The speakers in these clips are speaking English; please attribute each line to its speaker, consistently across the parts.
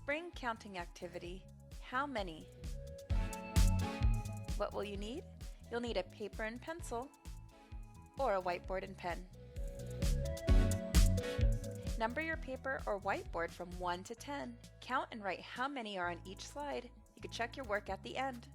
Speaker 1: spring counting activity, how many? What will you need? You'll need a paper and pencil or a whiteboard and pen. Number your paper or whiteboard from 1 to 10. Count and write how many are on each slide. You can check your work at the end.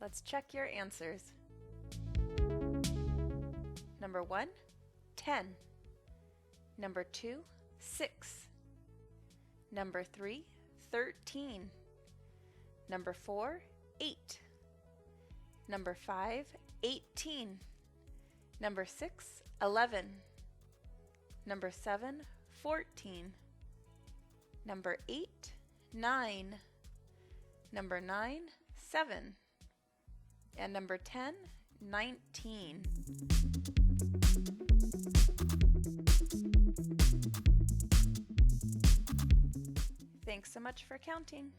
Speaker 1: Let's check your answers. Number 1, 10. Number 2, 6. Number 3, 13. Number 4, 8. Number 5, 18. Number 6, 11. Number 7, 14. Number 8, 9. Number 9, 7. And number 10, 19. Thanks so much for counting.